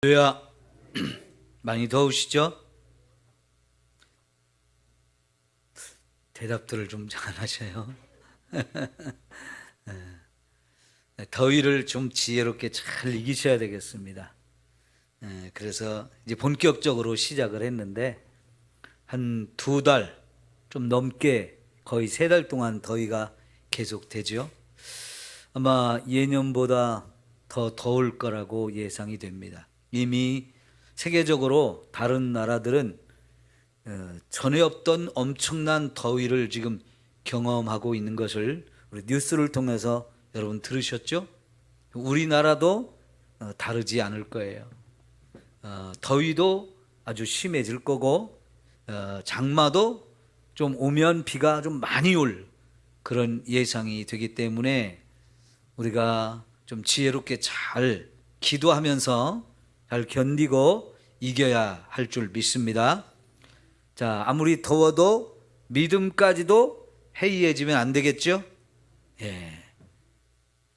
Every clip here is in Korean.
할렐루야. 많이 더우시죠? 대답들을 좀 잘 하셔요. 더위를 좀 지혜롭게 잘 이기셔야 되겠습니다. 그래서 이제 본격적으로 시작을 했는데 한 2달 좀 넘게 거의 3달 동안 더위가 계속되죠. 아마 예년보다 더 더울 거라고 예상이 됩니다. 이미 세계적으로 다른 나라들은 전에 없던 엄청난 더위를 지금 경험하고 있는 것을 우리 뉴스를 통해서 여러분 들으셨죠? 우리나라도 다르지 않을 거예요. 더위도 아주 심해질 거고 장마도 좀 오면 비가 좀 많이 올 그런 예상이 되기 때문에 우리가 좀 지혜롭게 잘 기도하면서 잘 견디고 이겨야 할 줄 믿습니다. 자, 아무리 더워도 믿음까지도 해이해지면 안 되겠죠? 예.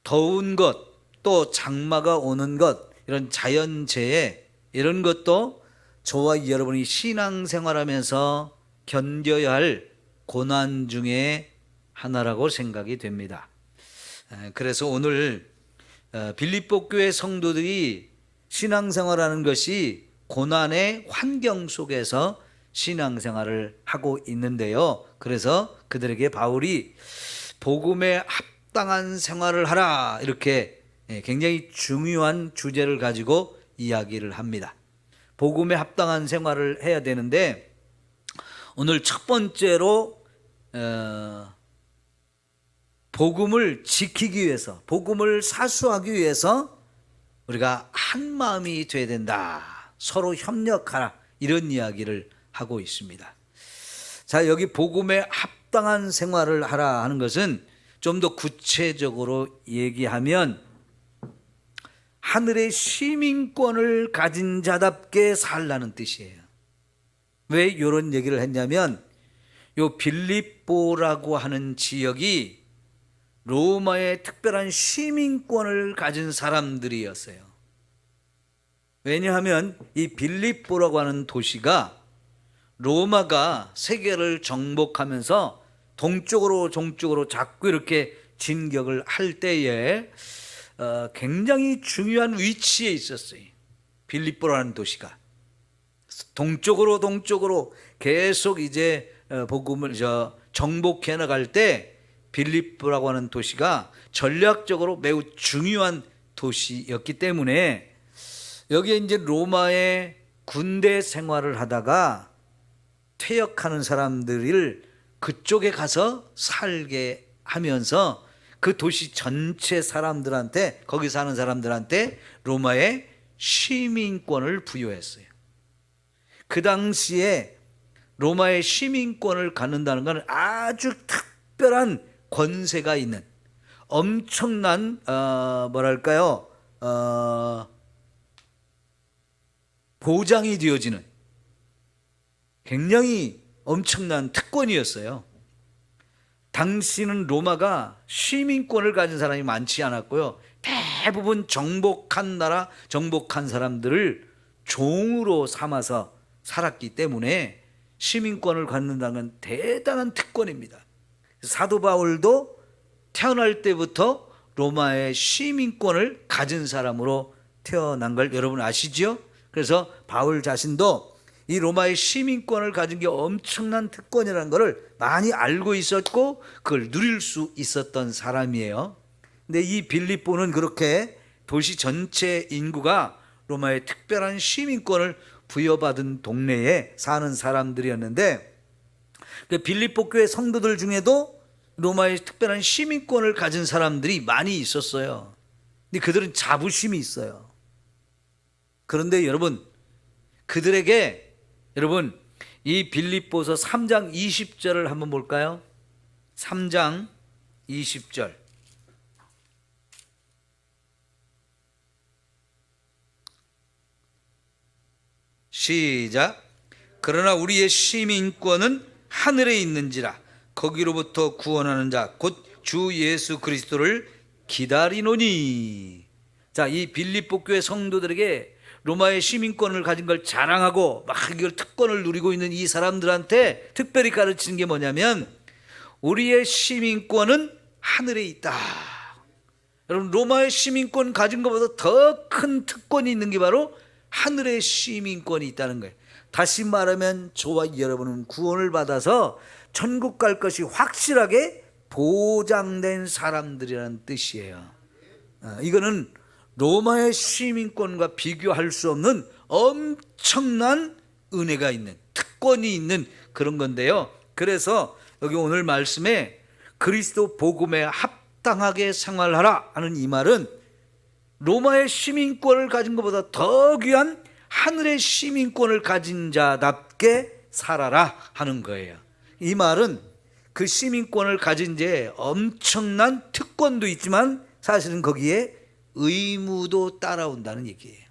더운 것, 또 장마가 오는 것, 이런 자연재해, 이런 것도 저와 여러분이 신앙생활하면서 견뎌야 할 고난 중에 하나라고 생각이 됩니다. 그래서 오늘 빌립보 교회 성도들이 신앙생활하는 것이 고난의 환경 속에서 신앙생활을 하고 있는데요. 그래서 그들에게 바울이 복음에 합당한 생활을 하라, 이렇게 굉장히 중요한 주제를 가지고 이야기를 합니다. 복음에 합당한 생활을 해야 되는데 오늘 첫 번째로 복음을 지키기 위해서, 복음을 사수하기 위해서 우리가 한 마음이 돼야 된다. 서로 협력하라. 이런 이야기를 하고 있습니다. 자, 여기 복음에 합당한 생활을 하라 하는 것은 좀 더 구체적으로 얘기하면 하늘의 시민권을 가진 자답게 살라는 뜻이에요. 왜 이런 얘기를 했냐면 요 빌립보라고 하는 지역이 로마의 특별한 시민권을 가진 사람들이었어요. 왜냐하면 이 빌립보라고 하는 도시가 로마가 세계를 정복하면서 동쪽으로 자꾸 이렇게 진격을 할 때에 굉장히 중요한 위치에 있었어요. 빌립보라는 도시가 동쪽으로 계속 이제 복음을 정복해 나갈 때 빌립보라고 하는 도시가 전략적으로 매우 중요한 도시였기 때문에 여기에 이제 로마의 군대 생활을 하다가 퇴역하는 사람들을 그쪽에 가서 살게 하면서 그 도시 전체 사람들한테, 거기 사는 사람들한테 로마의 시민권을 부여했어요. 그 당시에 로마의 시민권을 갖는다는 것은 아주 특별한 권세가 있는 엄청난 보장이 되어지는 굉장히 엄청난 특권이었어요. 당시는 로마가 시민권을 가진 사람이 많지 않았고요. 대부분 정복한 나라, 정복한 사람들을 종으로 삼아서 살았기 때문에 시민권을 갖는다는 건 대단한 특권입니다. 사도 바울도 태어날 때부터 로마의 시민권을 가진 사람으로 태어난 걸 여러분 아시죠? 그래서 바울 자신도 이 로마의 시민권을 가진 게 엄청난 특권이라는 것을 많이 알고 있었고 그걸 누릴 수 있었던 사람이에요. 근데 이 빌립보는 그렇게 도시 전체 인구가 로마의 특별한 시민권을 부여받은 동네에 사는 사람들이었는데 그 빌립보 교회 성도들 중에도 로마의 특별한 시민권을 가진 사람들이 많이 있었어요. 근데 그들은 자부심이 있어요. 그런데 여러분, 그들에게 여러분 이 빌립보서 3장 20절을 한번 볼까요? 3장 20절. 시작. 그러나 우리의 시민권은 하늘에 있는지라 거기로부터 구원하는 자 곧 주 예수 그리스도를 기다리노니. 자, 이 빌립보 교회 성도들에게 로마의 시민권을 가진 걸 자랑하고 막 이걸 특권을 누리고 있는 이 사람들한테 특별히 가르치는 게 뭐냐면 우리의 시민권은 하늘에 있다. 여러분, 로마의 시민권 가진 것보다 더 큰 특권이 있는 게 바로 하늘의 시민권이 있다는 거예요. 다시 말하면 저와 여러분은 구원을 받아서 천국 갈 것이 확실하게 보장된 사람들이라는 뜻이에요. 이거는 로마의 시민권과 비교할 수 없는 엄청난 은혜가 있는, 특권이 있는 그런 건데요. 그래서 여기 오늘 말씀에 그리스도 복음에 합당하게 생활하라 하는 이 말은 로마의 시민권을 가진 것보다 더 귀한 하늘의 시민권을 가진 자답게 살아라 하는 거예요. 이 말은 그 시민권을 가진 자에 엄청난 특권도 있지만 사실은 거기에 의무도 따라온다는 얘기예요.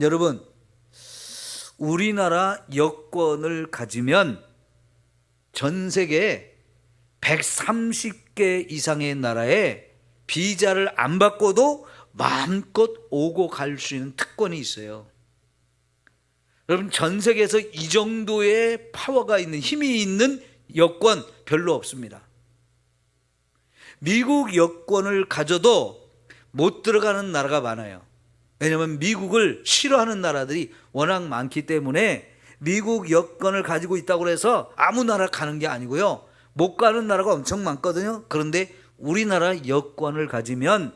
여러분, 우리나라 여권을 가지면 전 세계 130개 이상의 나라에 비자를 안 받고도 마음껏 오고 갈 수 있는 특권이 있어요. 여러분, 전 세계에서 이 정도의 파워가 있는, 힘이 있는 여권 별로 없습니다. 미국 여권을 가져도 못 들어가는 나라가 많아요. 왜냐하면 미국을 싫어하는 나라들이 워낙 많기 때문에 미국 여권을 가지고 있다고 해서 아무 나라 가는 게 아니고요, 못 가는 나라가 엄청 많거든요. 그런데 우리나라 여권을 가지면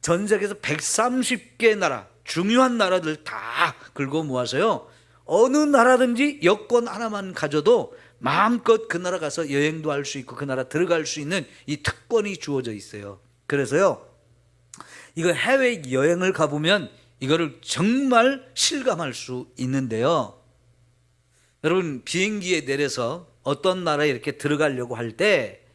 전 세계에서 130개 나라, 중요한 나라들 다 긁어 모아서요, 어느 나라든지 여권 하나만 가져도 마음껏 그 나라 가서 여행도 할 수 있고 그 나라 들어갈 수 있는 이 특권이 주어져 있어요. 그래서요, 이거 해외 여행을 가보면 이거를 정말 실감할 수 있는데요. 여러분, 비행기에 내려서 어떤 나라에 이렇게 들어가려고 할 때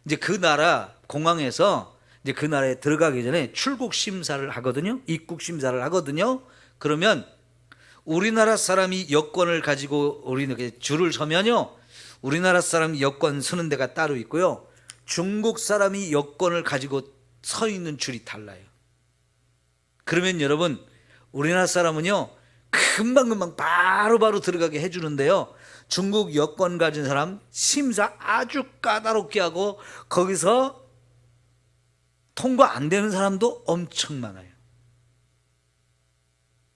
이제 그 나라 공항에서 이제 그 나라에 들어가기 전에 출국 심사를 하거든요. 입국 심사를 하거든요. 그러면 우리나라 사람이 여권을 가지고 우리는 줄을 서면요, 우리나라 사람이 여권 서는 데가 따로 있고요, 중국 사람이 여권을 가지고 서 있는 줄이 달라요. 그러면 여러분, 우리나라 사람은요 금방금방 바로바로 들어가게 해주는데요, 중국 여권 가진 사람 심사 아주 까다롭게 하고 거기서 통과 안 되는 사람도 엄청 많아요.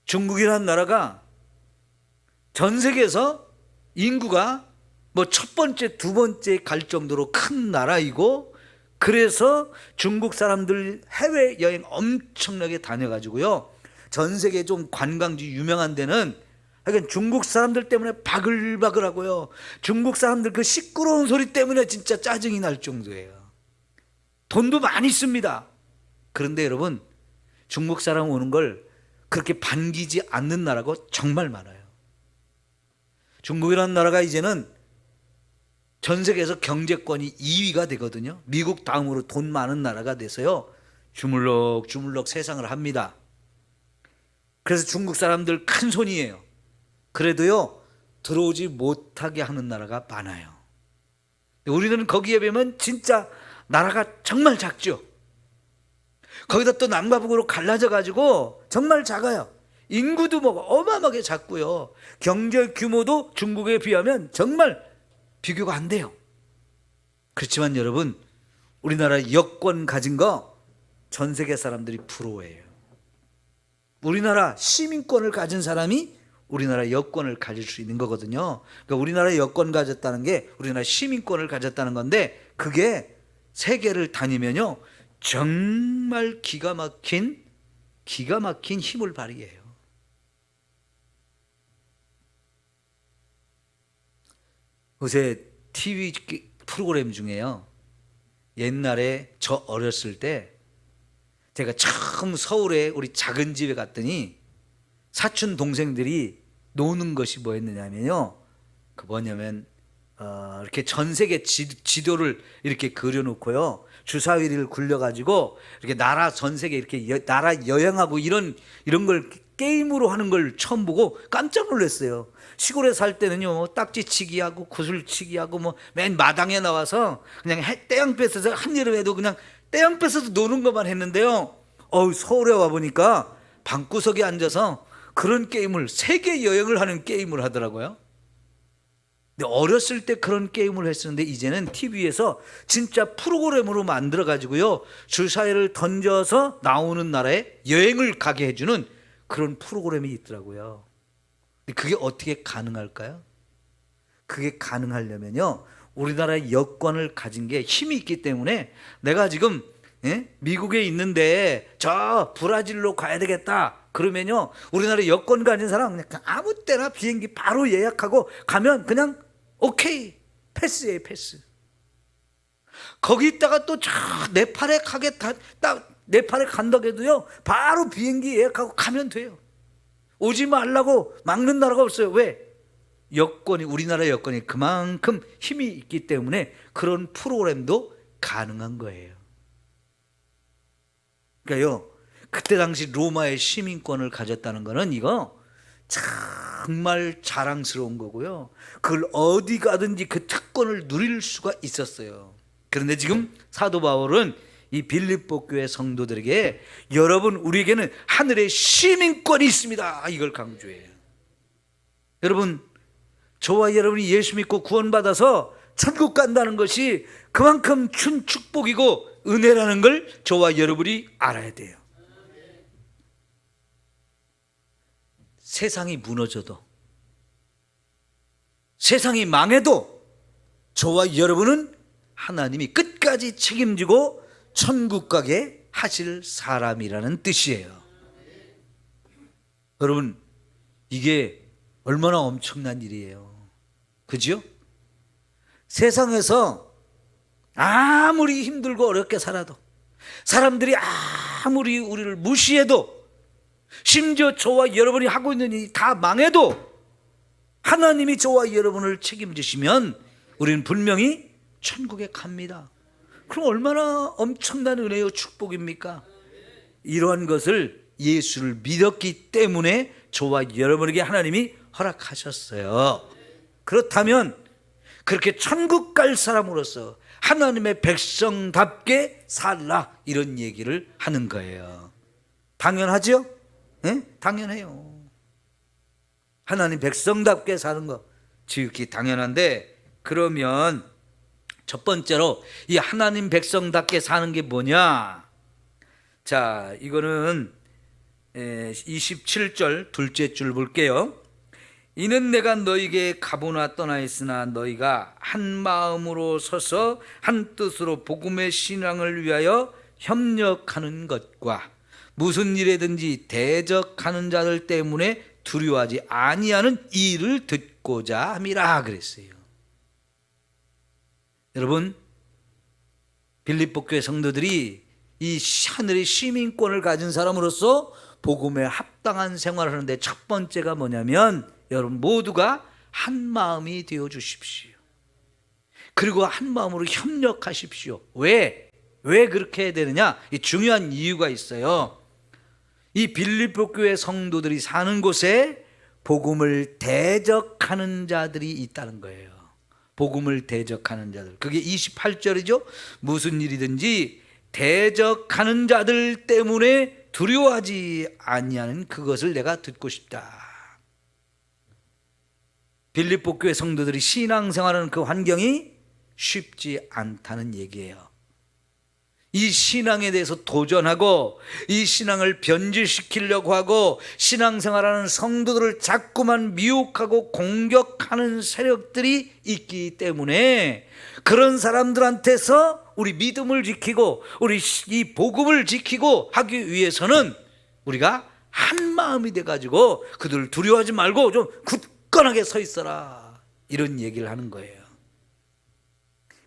중국이라는 나라가 전 세계에서 인구가 뭐 첫 번째, 두 번째 갈 정도로 큰 나라이고, 그래서 중국 사람들 해외여행 엄청나게 다녀가지고요, 전 세계 좀 관광지 유명한 데는 그러니까 중국 사람들 때문에 바글바글하고요, 중국 사람들 그 시끄러운 소리 때문에 진짜 짜증이 날 정도예요. 돈도 많이 씁니다. 그런데 여러분, 중국 사람 오는 걸 그렇게 반기지 않는 나라가 정말 많아요. 중국이라는 나라가 이제는 전 세계에서 경제권이 2위가 되거든요. 미국 다음으로 돈 많은 나라가 돼서요, 주물럭주물럭 세상을 합니다. 그래서 중국 사람들 큰 손이에요. 그래도요, 들어오지 못하게 하는 나라가 많아요. 우리는 거기에 비하면 진짜 나라가 정말 작죠. 거기다 또 남과 북으로 갈라져 가지고 정말 작아요. 인구도 뭐 어마어마하게 작고요, 경제 규모도 중국에 비하면 정말 비교가 안 돼요. 그렇지만 여러분, 우리나라 여권 가진 거 전 세계 사람들이 부러워해요. 우리나라 시민권을 가진 사람이 우리나라 여권을 가질 수 있는 거거든요. 그러니까 우리나라 여권 가졌다는 게 우리나라 시민권을 가졌다는 건데, 그게 세계를 다니면요 정말 기가 막힌 힘을 발휘해요. 요새 TV 프로그램 중에요, 옛날에 저 어렸을 때 제가 처음 서울에 우리 작은 집에 갔더니 사촌 동생들이 노는 것이 뭐였느냐면요, 그 뭐냐면 이렇게 전 세계 지도를 이렇게 그려놓고요, 주사위를 굴려가지고 이렇게 나라 전 세계 이렇게 나라 여행하고 이런 걸 게임으로 하는 걸 처음 보고 깜짝 놀랐어요. 시골에 살 때는요, 딱지치기 하고 구슬치기 하고 뭐 맨 마당에 나와서 그냥 떼양 뺏어서 한여름에도 그냥 떼양 뺏어서 노는 것만 했는데요, 서울에 와 보니까 방구석에 앉아서 그런 게임을, 세계 여행을 하는 게임을 하더라고요. 근데 어렸을 때 그런 게임을 했었는데 이제는 TV에서 진짜 프로그램으로 만들어 가지고요, 주사위를 던져서 나오는 나라에 여행을 가게 해주는 그런 프로그램이 있더라고요. 근데 그게 어떻게 가능할까요? 그게 가능하려면요, 우리나라의 여권을 가진 게 힘이 있기 때문에, 내가 지금 미국에 있는데 저 브라질로 가야 되겠다 그러면요, 우리나라 여권 가진 사람 그냥 아무 때나 비행기 바로 예약하고 가면 그냥 오케이, 패스예요, 패스. 거기 있다가 또 저 네팔에 네팔에 간다고 해도요, 바로 비행기 예약하고 가면 돼요. 오지 말라고 막는 나라가 없어요. 왜? 여권이, 우리나라 여권이 그만큼 힘이 있기 때문에 그런 프로그램도 가능한 거예요. 그러니까요, 그때 당시 로마의 시민권을 가졌다는 거는 이거 정말 자랑스러운 거고요, 그걸 어디 가든지 그 특권을 누릴 수가 있었어요. 그런데 지금 사도 바울은 이 빌립보 교회 성도들에게, 여러분, 우리에게는 하늘의 시민권이 있습니다, 이걸 강조해요. 여러분, 저와 여러분이 예수 믿고 구원받아서 천국 간다는 것이 그만큼 큰 축복이고 은혜라는 걸 저와 여러분이 알아야 돼요. 세상이 무너져도, 세상이 망해도 저와 여러분은 하나님이 끝까지 책임지고 천국 가게 하실 사람이라는 뜻이에요. 여러분, 이게 얼마나 엄청난 일이에요. 그죠? 세상에서 아무리 힘들고 어렵게 살아도, 사람들이 아무리 우리를 무시해도, 심지어 저와 여러분이 하고 있는 일이 다 망해도 하나님이 저와 여러분을 책임지시면 우리는 분명히 천국에 갑니다. 그럼 얼마나 엄청난 은혜요, 축복입니까? 이러한 것을 예수를 믿었기 때문에 저와 여러분에게 하나님이 허락하셨어요. 그렇다면 그렇게 천국 갈 사람으로서 하나님의 백성답게 살라, 이런 얘기를 하는 거예요. 당연하죠? 네? 당연해요. 하나님 백성답게 사는 거 지극히 당연한데, 그러면 첫 번째로 이 하나님 백성답게 사는 게 뭐냐? 자, 이거는 27절 둘째 줄 볼게요. 이는 내가 너희에게 가보나 떠나 있으나 너희가 한 마음으로 서서 한 뜻으로 복음의 신앙을 위하여 협력하는 것과 무슨 일에든지 대적하는 자들 때문에 두려워하지 아니하는 일을 듣고자 함이라 그랬어요. 여러분, 빌립보 교회 성도들이 이 하늘의 시민권을 가진 사람으로서 복음에 합당한 생활을 하는데 첫 번째가 뭐냐면, 여러분 모두가 한 마음이 되어 주십시오. 그리고 한 마음으로 협력하십시오. 왜 그렇게 해야 되느냐? 이 중요한 이유가 있어요. 이 빌립보 교회 성도들이 사는 곳에 복음을 대적하는 자들이 있다는 거예요. 복음을 대적하는 자들. 그게 28절이죠. 무슨 일이든지 대적하는 자들 때문에 두려워하지 아니하는 그것을 내가 듣고 싶다. 빌립보 교회 성도들이 신앙생활하는 그 환경이 쉽지 않다는 얘기예요. 이 신앙에 대해서 도전하고 이 신앙을 변질시키려고 하고 신앙생활하는 성도들을 자꾸만 미혹하고 공격하는 세력들이 있기 때문에, 그런 사람들한테서 우리 믿음을 지키고 우리 이 복음을 지키고 하기 위해서는 우리가 한 마음이 돼가지고 그들을 두려워하지 말고 좀 굳건하게 서 있어라, 이런 얘기를 하는 거예요.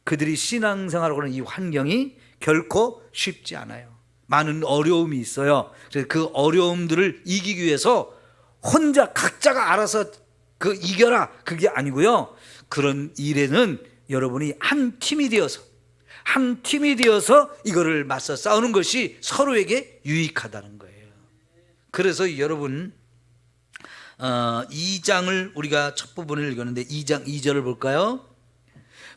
그들이 신앙생활을 하는 이 환경이 결코 쉽지 않아요. 많은 어려움이 있어요. 그래서 그 어려움들을 이기기 위해서 혼자 각자가 알아서 그 이겨라, 그게 아니고요. 그런 일에는 여러분이 한 팀이 되어서 이거를 맞서 싸우는 것이 서로에게 유익하다는 거예요. 그래서 여러분 2장을 우리가 첫 부분을 읽었는데 2장 2절을 볼까요?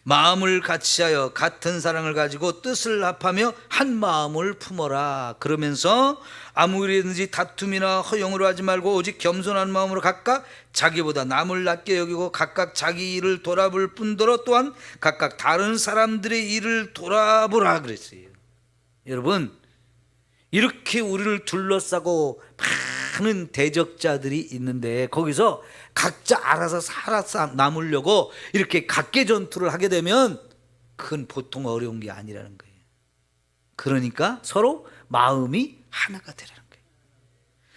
마음을 같이하여 같은 사랑을 가지고 뜻을 합하며 한 마음을 품어라. 그러면서 아무 일이든지 다툼이나 허용으로 하지 말고 오직 겸손한 마음으로 각각 자기보다 남을 낮게 여기고 각각 자기 일을 돌아볼 뿐더러 또한 각각 다른 사람들의 일을 돌아보라 그랬어요. 여러분, 이렇게 우리를 둘러싸고 많은 대적자들이 있는데 거기서 각자 알아서 살아남으려고 이렇게 각계 전투를 하게 되면 그건 보통 어려운 게 아니라는 거예요. 그러니까 서로 마음이 하나가 되라는 거예요.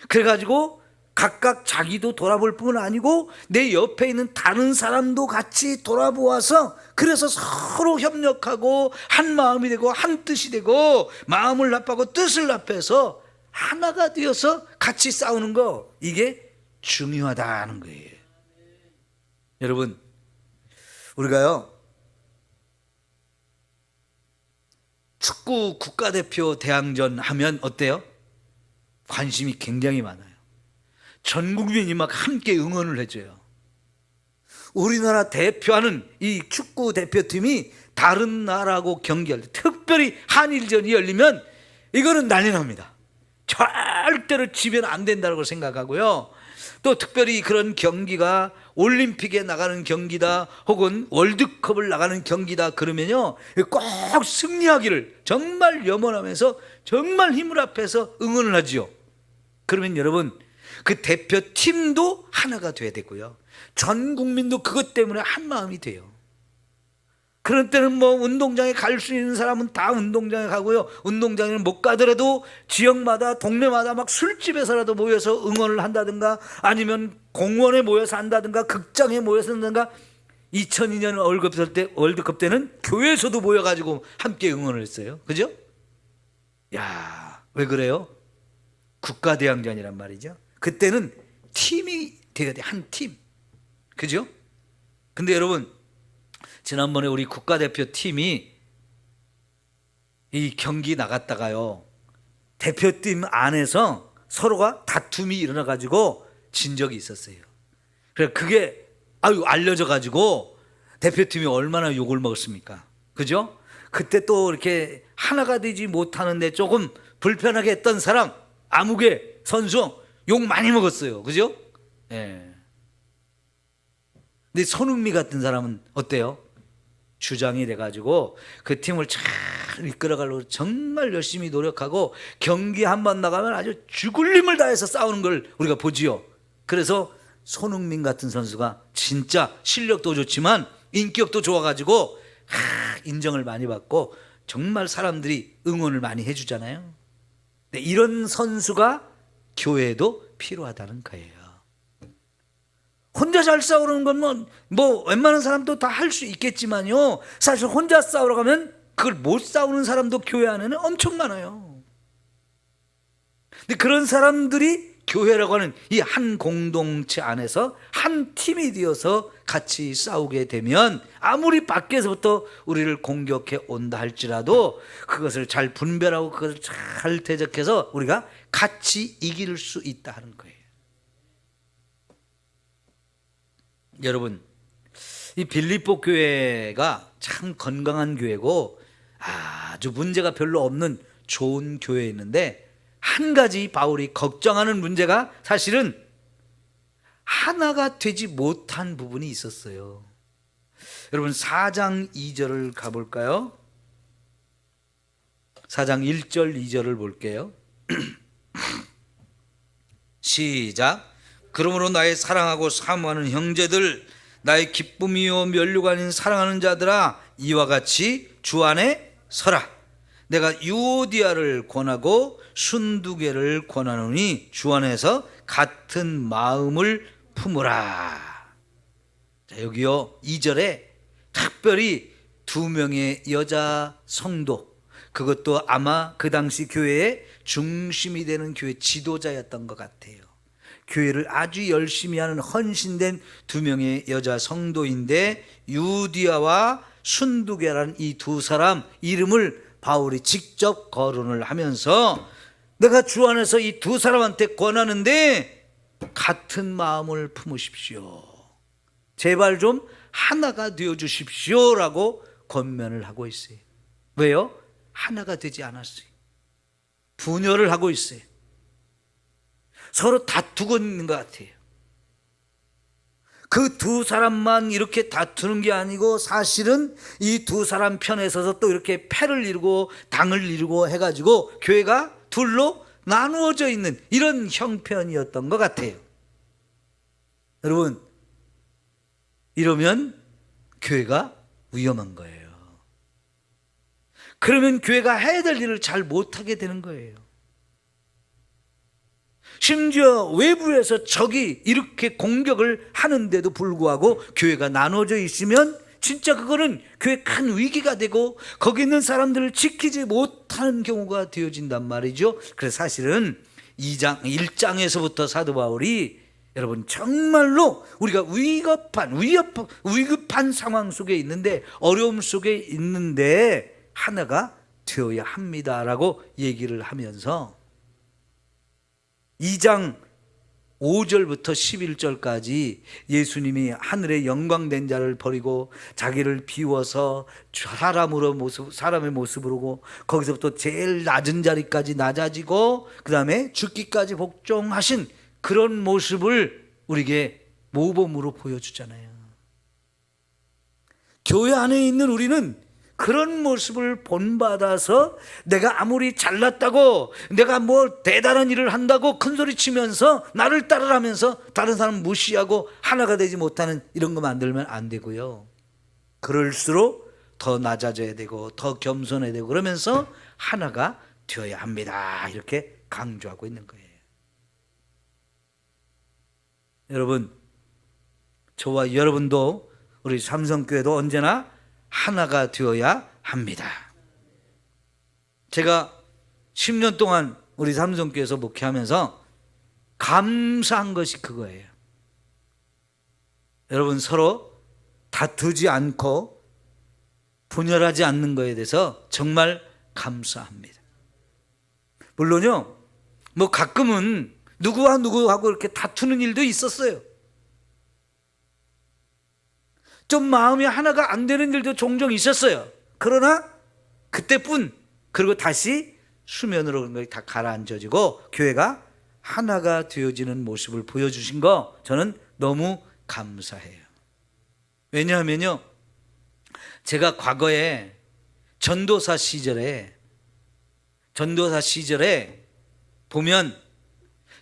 그래가지고 각각 자기도 돌아볼 뿐만 아니고 내 옆에 있는 다른 사람도 같이 돌아보아서 그래서 서로 협력하고 한 마음이 되고 한 뜻이 되고 마음을 합하고 뜻을 합해서 하나가 되어서 같이 싸우는 거, 이게 중요하다는 거예요. 여러분, 우리가요 축구 국가대표 대항전 하면 어때요? 관심이 굉장히 많아요. 전 국민이 막 함께 응원을 해줘요. 우리나라 대표하는 이 축구 대표팀이 다른 나라하고 경기할 때, 특별히 한일전이 열리면 이거는 난리 납니다. 절대로 지면 안 된다고 생각하고요. 또 특별히 그런 경기가 올림픽에 나가는 경기다 혹은 월드컵을 나가는 경기다 그러면요 꼭 승리하기를 정말 염원하면서 정말 힘을 합해서 응원을 하지요. 그러면 여러분, 그 대표팀도 하나가 돼야 되고요, 전 국민도 그것 때문에 한 마음이 돼요. 그런 때는 뭐 운동장에 갈 수 있는 사람은 다 운동장에 가고요, 운동장에는 못 가더라도 지역마다 동네마다 막 술집에서라도 모여서 응원을 한다든가 아니면 공원에 모여서 한다든가 극장에 모여서 한다든가 2002년 월드컵 때는 교회에서도 모여가지고 함께 응원을 했어요. 그죠? 야, 왜 그래요? 국가대항전이란 말이죠. 그때는 팀이 돼야 돼, 한 팀. 그죠? 근데 여러분, 지난번에 우리 국가대표팀이 이 경기 나갔다가요 대표팀 안에서 서로가 다툼이 일어나가지고 진 적이 있었어요. 그래 그게 알려져가지고 대표팀이 얼마나 욕을 먹었습니까? 그죠? 그때 또 이렇게 하나가 되지 못하는데 조금 불편하게 했던 사람, 아무개 선수 욕 많이 먹었어요. 그죠? 예. 근데 손흥민 같은 사람은 어때요? 주장이 돼가지고 그 팀을 잘 이끌어가려고 정말 열심히 노력하고 경기 한 번 나가면 아주 죽을 힘을 다해서 싸우는 걸 우리가 보지요. 그래서 손흥민 같은 선수가 진짜 실력도 좋지만 인격도 좋아가지고 인정을 많이 받고 정말 사람들이 응원을 많이 해주잖아요. 근데 이런 선수가 교회에도 필요하다는 거예요. 혼자 잘 싸우는 건 뭐 웬만한 사람도 다 할 수 있겠지만요, 사실 혼자 싸우러 가면 그걸 못 싸우는 사람도 교회 안에는 엄청 많아요. 근데 그런 사람들이 교회라고 하는 이 한 공동체 안에서 한 팀이 되어서 같이 싸우게 되면 아무리 밖에서부터 우리를 공격해 온다 할지라도 그것을 잘 분별하고 그것을 잘 대적해서 우리가 같이 이길 수 있다 하는 거예요. 여러분, 이 빌립보 교회가 참 건강한 교회고 아주 문제가 별로 없는 좋은 교회였는데, 한 가지 바울이 걱정하는 문제가 사실은 하나가 되지 못한 부분이 있었어요. 여러분 4장 2절을 가볼까요? 4장 1절 2절을 볼게요. 시작. 그러므로 나의 사랑하고 사모하는 형제들, 나의 기쁨이요 면류가 아닌 사랑하는 자들아, 이와 같이 주 안에 서라. 내가 유오디아를 권하고 순두개를 권하노니 주 안에서 같은 마음을 품으라. 자, 여기요 2절에 특별히 2명의 여자 성도, 그것도 아마 그 당시 교회의 중심이 되는 교회 지도자였던 것 같아요. 교회를 아주 열심히 하는 헌신된 2명의 여자 성도인데, 유디아와 순두개라는 이 2사람 이름을 바울이 직접 거론을 하면서 내가 주 안에서 이 2사람한테 권하는데 같은 마음을 품으십시오. 제발 좀 하나가 되어 주십시오라고 권면을 하고 있어요. 왜요? 하나가 되지 않았어요. 분열을 하고 있어요. 서로 다투고 있는 것 같아요. 그 두 사람만 이렇게 다투는 게 아니고 사실은 이 두 사람 편에 서서 또 이렇게 패를 이루고 당을 이루고 해가지고 교회가 둘로 나누어져 있는 이런 형편이었던 것 같아요. 여러분, 이러면 교회가 위험한 거예요. 그러면 교회가 해야 될 일을 잘 못하게 되는 거예요. 심지어 외부에서 적이 이렇게 공격을 하는데도 불구하고 교회가 나눠져 있으면 진짜 그거는 교회 큰 위기가 되고 거기 있는 사람들을 지키지 못하는 경우가 되어진단 말이죠. 그래서 사실은 1장에서부터 사도 바울이 여러분 정말로 우리가 위급한 상황 속에 있는데, 어려움 속에 있는데 하나가 되어야 합니다라고 얘기를 하면서 2장 5절부터 11절까지 예수님이 하늘의 영광된 자를 버리고 자기를 비워서 사람의 모습으로 거기서부터 제일 낮은 자리까지 낮아지고 그 다음에 죽기까지 복종하신 그런 모습을 우리에게 모범으로 보여주잖아요. 교회 안에 있는 우리는 그런 모습을 본받아서 내가 아무리 잘났다고, 내가 뭐 대단한 일을 한다고 큰소리 치면서 나를 따르라면서 다른 사람 무시하고 하나가 되지 못하는 이런 거 만들면 안 되고요. 그럴수록 더 낮아져야 되고 더 겸손해야 되고 그러면서 하나가 되어야 합니다. 이렇게 강조하고 있는 거예요. 여러분, 저와 여러분도 우리 삼성교회도 언제나 하나가 되어야 합니다. 제가 10년 동안 우리 삼성교회에서 목회하면서 감사한 것이 그거예요. 여러분, 서로 다투지 않고 분열하지 않는 것에 대해서 정말 감사합니다. 물론요, 뭐 가끔은 누구와 누구하고 이렇게 다투는 일도 있었어요. 좀 마음이 하나가 안 되는 일도 종종 있었어요. 그러나 그때뿐, 그리고 다시 수면으로 다 가라앉아지고 교회가 하나가 되어지는 모습을 보여주신 거 저는 너무 감사해요. 왜냐하면요, 제가 과거에 전도사 시절에 보면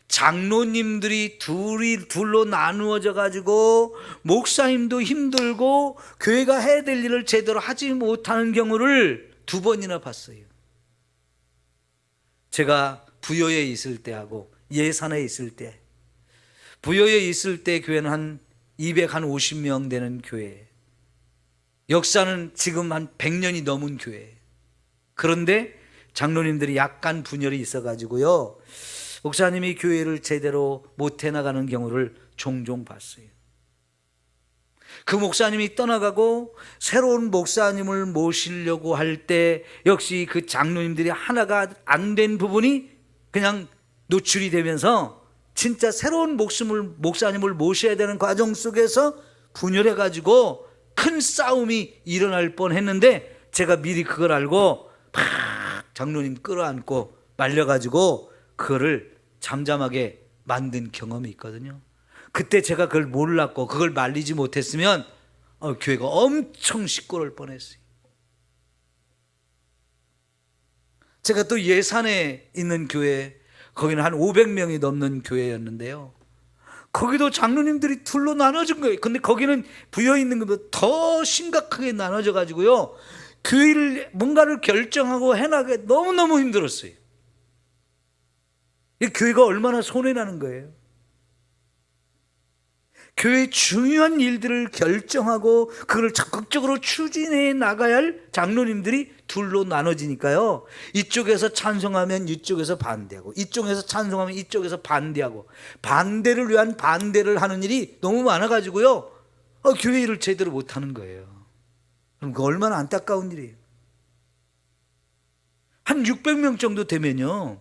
장로님들이 둘로 나누어져 가지고 목사님도 힘들고 교회가 해야 될 일을 제대로 하지 못하는 경우를 2번이나 봤어요. 제가 부여에 있을 때하고 예산에 있을 때, 부여에 있을 때 교회는 한 250명 되는 교회, 역사는 지금 한 100년이 넘은 교회. 그런데 장로님들이 약간 분열이 있어 가지고요, 목사님이 교회를 제대로 못 해나가는 경우를 종종 봤어요. 그 목사님이 떠나가고 새로운 목사님을 모시려고 할 때 역시 그 장로님들이 하나가 안 된 부분이 그냥 노출이 되면서 진짜 새로운 목사님을 모셔야 되는 과정 속에서 분열해가지고 큰 싸움이 일어날 뻔했는데, 제가 미리 그걸 알고 팍 장로님 끌어안고 말려가지고 그거를 잠잠하게 만든 경험이 있거든요. 그때 제가 그걸 몰랐고 그걸 말리지 못했으면 교회가 엄청 시끄러울 뻔했어요. 제가 또 예산에 있는 교회, 거기는 한 500명이 넘는 교회였는데요, 거기도 장로님들이 둘로 나눠진 거예요. 근데 거기는 부여 있는 것보다 더 심각하게 나눠져 가지고요, 교회를 뭔가를 결정하고 해나가기 너무너무 힘들었어요. 이 교회가 얼마나 손해나는 거예요. 교회의 중요한 일들을 결정하고 그걸 적극적으로 추진해 나가야 할 장로님들이 둘로 나눠지니까요, 이쪽에서 찬성하면 이쪽에서 반대하고, 이쪽에서 찬성하면 이쪽에서 반대하고, 반대를 위한 반대를 하는 일이 너무 많아가지고요, 교회 일을 제대로 못하는 거예요. 그럼 그 얼마나 안타까운 일이에요. 한 600명 정도 되면요,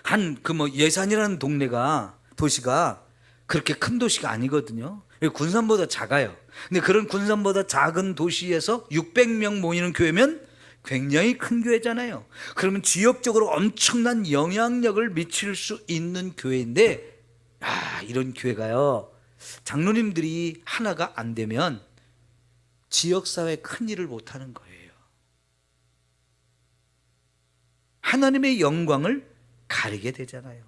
한 예산이라는 도시가 그렇게 큰 도시가 아니거든요. 군산보다 작아요. 근데 그런 군산보다 작은 도시에서 600명 모이는 교회면 굉장히 큰 교회잖아요. 그러면 지역적으로 엄청난 영향력을 미칠 수 있는 교회인데, 이런 교회가요, 장로님들이 하나가 안 되면 지역사회에 큰 일을 못하는 거예요. 하나님의 영광을 가리게 되잖아요.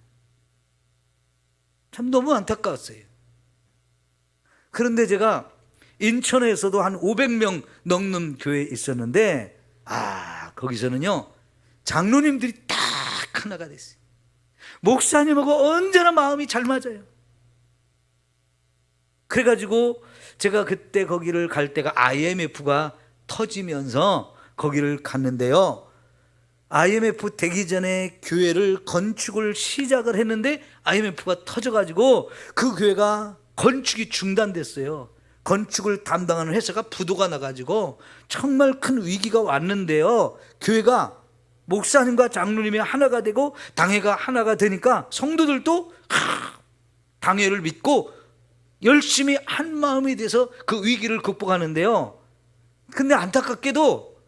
참 너무 안타까웠어요. 그런데 제가 인천에서도 한 500명 넘는 교회에 있었는데, 거기서는요, 장로님들이 딱 하나가 됐어요. 목사님하고 언제나 마음이 잘 맞아요. 그래가지고 제가 그때 거기를 갈 때가 IMF가 터지면서 거기를 갔는데요, IMF 되기 전에 교회를 건축을 시작을 했는데 IMF가 터져가지고 그 교회가 건축이 중단됐어요. 건축을 담당하는 회사가 부도가 나가지고 정말 큰 위기가 왔는데요, 교회가 목사님과 장로님이 하나가 되고 당회가 하나가 되니까 성도들도 당회를 믿고 열심히 한 마음이 돼서 그 위기를 극복하는데요, 근데 안타깝게도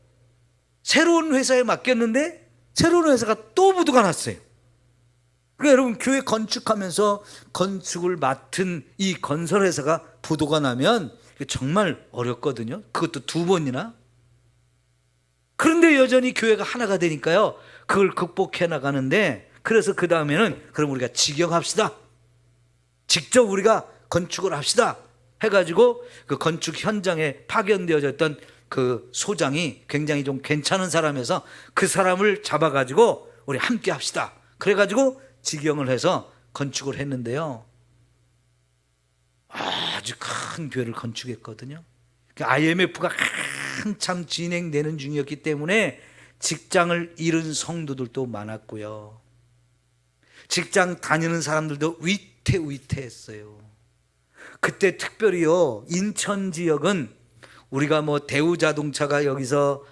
새로운 회사에 맡겼는데 새로운 회사가 또 부도가 났어요. 그러니까 여러분, 교회 건축하면서 건축을 맡은 이 건설회사가 부도가 나면 정말 어렵거든요. 그것도 2번이나. 그런데 여전히 교회가 하나가 되니까요, 그걸 극복해 나가는데, 그래서 그 다음에는 그럼 우리가 직영합시다, 직접 우리가 건축을 합시다 해가지고 그 건축 현장에 파견되어졌던 그 소장이 굉장히 좀 괜찮은 사람에서 그 사람을 잡아가지고 우리 함께 합시다, 그래가지고 직영을 해서 건축을 했는데요, 아주 큰 교회를 건축했거든요. IMF가 한참 진행되는 중이었기 때문에 직장을 잃은 성도들도 많았고요, 직장 다니는 사람들도 위태위태했어요. 그때 특별히요, 인천 지역은 우리가 뭐 대우자동차가 여기서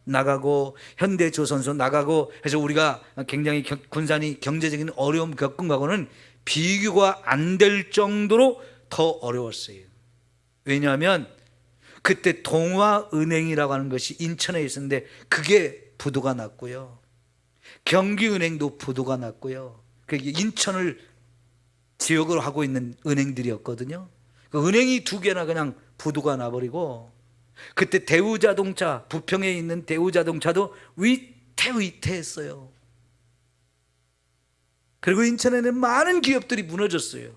나가고 현대조선소 나가고 해서 우리가 굉장히 군산이 경제적인 어려움 겪은 거하고는 비교가 안 될 정도로 더 어려웠어요. 왜냐하면 그때 동화은행이라고 하는 것이 인천에 있었는데 그게 부도가 났고요, 경기은행도 부도가 났고요. 인천을 지역으로 하고 있는 은행들이었거든요. 그 은행이 2개나 그냥 부도가 나버리고, 그때 대우자동차, 부평에 있는 대우자동차도 위태위태했어요. 그리고 인천에는 많은 기업들이 무너졌어요.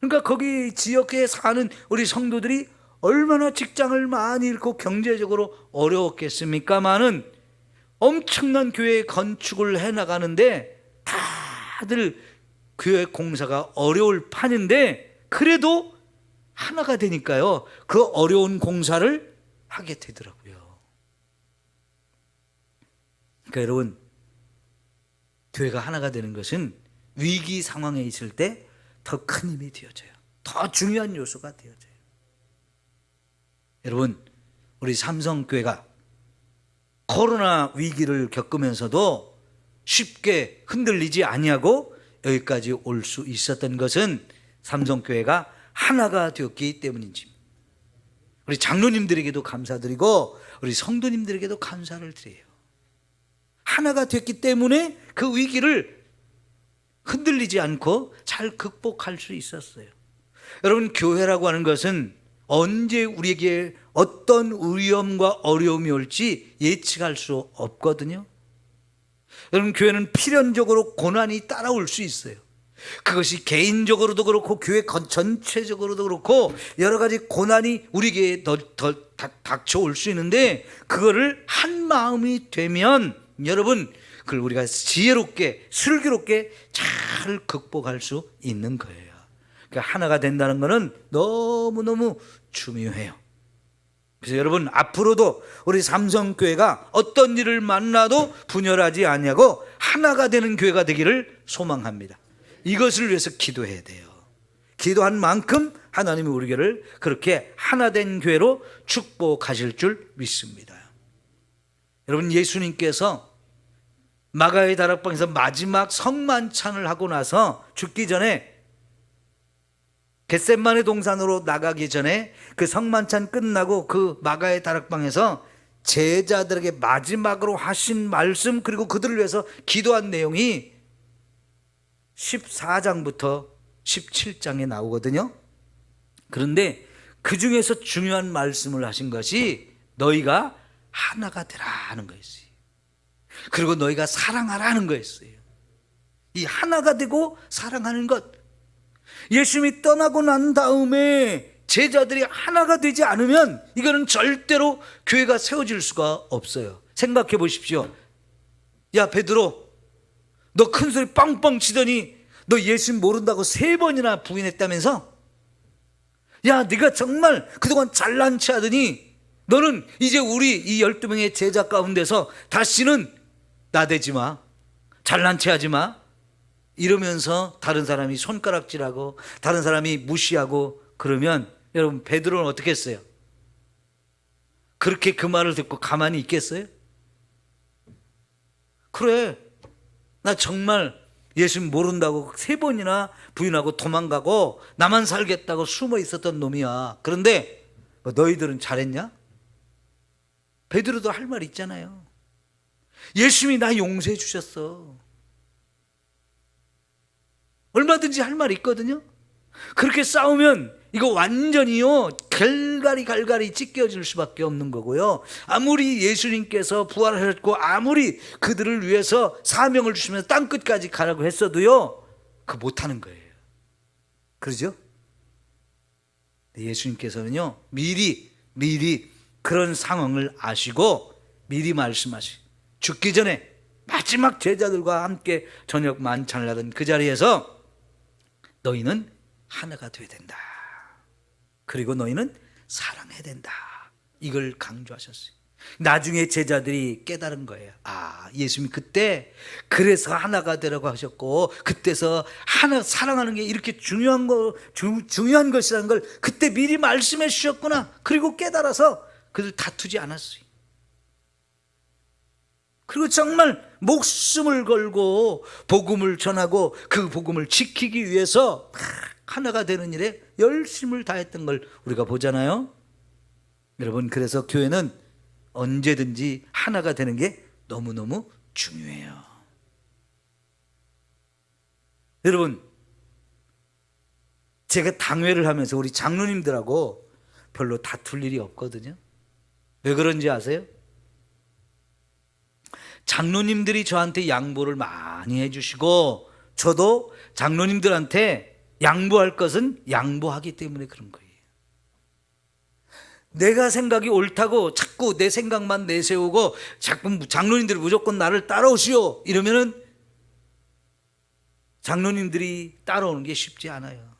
그러니까 거기 지역에 사는 우리 성도들이 얼마나 직장을 많이 잃고 경제적으로 어려웠겠습니까마는 엄청난 교회 건축을 해나가는데 다들 교회 공사가 어려울 판인데 그래도 하나가 되니까요, 그 어려운 공사를 하게 되더라고요. 그러니까 여러분, 교회가 하나가 되는 것은 위기 상황에 있을 때 더 큰 힘이 되어져요. 더 중요한 요소가 되어져요. 여러분, 우리 삼성교회가 코로나 위기를 겪으면서도 쉽게 흔들리지 아니하고 여기까지 올 수 있었던 것은 삼성교회가 하나가 되었기 때문인지, 우리 장로님들에게도 감사드리고 우리 성도님들에게도 감사를 드려요. 하나가 됐기 때문에 그 위기를 흔들리지 않고 잘 극복할 수 있었어요. 여러분, 교회라고 하는 것은 언제 우리에게 어떤 위험과 어려움이 올지 예측할 수 없거든요. 여러분, 교회는 필연적으로 고난이 따라올 수 있어요. 그것이 개인적으로도 그렇고 교회 전체적으로도 그렇고 여러 가지 고난이 우리에게 닥쳐올 수 있는데, 그거를 한 마음이 되면 여러분, 그걸 우리가 지혜롭게 슬기롭게 잘 극복할 수 있는 거예요. 그러니까 하나가 된다는 것은 너무너무 중요해요. 그래서 여러분, 앞으로도 우리 삼성교회가 어떤 일을 만나도 분열하지 아니하고 하나가 되는 교회가 되기를 소망합니다. 이것을 위해서 기도해야 돼요. 기도한 만큼 하나님이 우리 교회를 그렇게 하나된 교회로 축복하실 줄 믿습니다. 여러분, 예수님께서 마가의 다락방에서 마지막 성만찬을 하고 나서 죽기 전에 겟셋마네 동산으로 나가기 전에 그 성만찬 끝나고 그 마가의 다락방에서 제자들에게 마지막으로 하신 말씀, 그리고 그들을 위해서 기도한 내용이 14장부터 17장에 나오거든요. 그런데 그 중에서 중요한 말씀을 하신 것이 너희가 하나가 되라 하는 거였어요. 그리고 너희가 사랑하라 하는 거였어요. 이 하나가 되고 사랑하는 것, 예수님이 떠나고 난 다음에 제자들이 하나가 되지 않으면 이거는 절대로 교회가 세워질 수가 없어요. 생각해 보십시오. 야 베드로, 너 큰 소리 빵빵 치더니 너 예수님 모른다고 3번이나 부인했다면서? 야 네가 정말 그동안 잘난 체 하더니 너는 이제 우리 이 12명의 제자 가운데서 다시는 나대지 마, 잘난 체 하지 마, 이러면서 다른 사람이 손가락질하고 다른 사람이 무시하고 그러면 여러분 베드로는 어떻게 했어요? 그렇게 그 말을 듣고 가만히 있겠어요? 그래, 나 정말 예수님 모른다고 3번이나 부인하고 도망가고 나만 살겠다고 숨어 있었던 놈이야. 그런데 뭐 너희들은 잘했냐? 베드로도 할 말 있잖아요. 예수님이 나 용서해 주셨어. 얼마든지 할 말 있거든요. 그렇게 싸우면 이거 완전히요 갈갈이 찢겨질 수밖에 없는 거고요. 아무리 예수님께서 부활하셨고 아무리 그들을 위해서 사명을 주시면서 땅끝까지 가라고 했어도요 그 못하는 거예요. 그러죠? 예수님께서는요 미리 그런 상황을 아시고 미리 말씀하시고 죽기 전에 마지막 제자들과 함께 저녁 만찬을 하던 그 자리에서 너희는 하나가 되어야 된다. 그리고 너희는 사랑해야 된다. 이걸 강조하셨어요. 나중에 제자들이 깨달은 거예요. 아, 예수님이 그때 그래서 하나가 되라고 하셨고 그때서 하나 사랑하는 게 이렇게 중요한 것이라는 걸 그때 미리 말씀해 주셨구나. 그리고 깨달아서 그들 다투지 않았어요. 그리고 정말 목숨을 걸고 복음을 전하고 그 복음을 지키기 위해서 하나가 되는 일에 열심을 다했던 걸 우리가 보잖아요. 여러분, 그래서 교회는 언제든지 하나가 되는 게 너무너무 중요해요. 여러분, 제가 당회를 하면서 우리 장로님들하고 별로 다툴 일이 없거든요. 왜 그런지 아세요? 장로님들이 저한테 양보를 많이 해주시고 저도 장로님들한테 양보할 것은 양보하기 때문에 그런 거예요. 내가 생각이 옳다고 자꾸 내 생각만 내세우고 자꾸 장로님들이 무조건 나를 따라오시오 이러면은 장로님들이 따라오는 게 쉽지 않아요.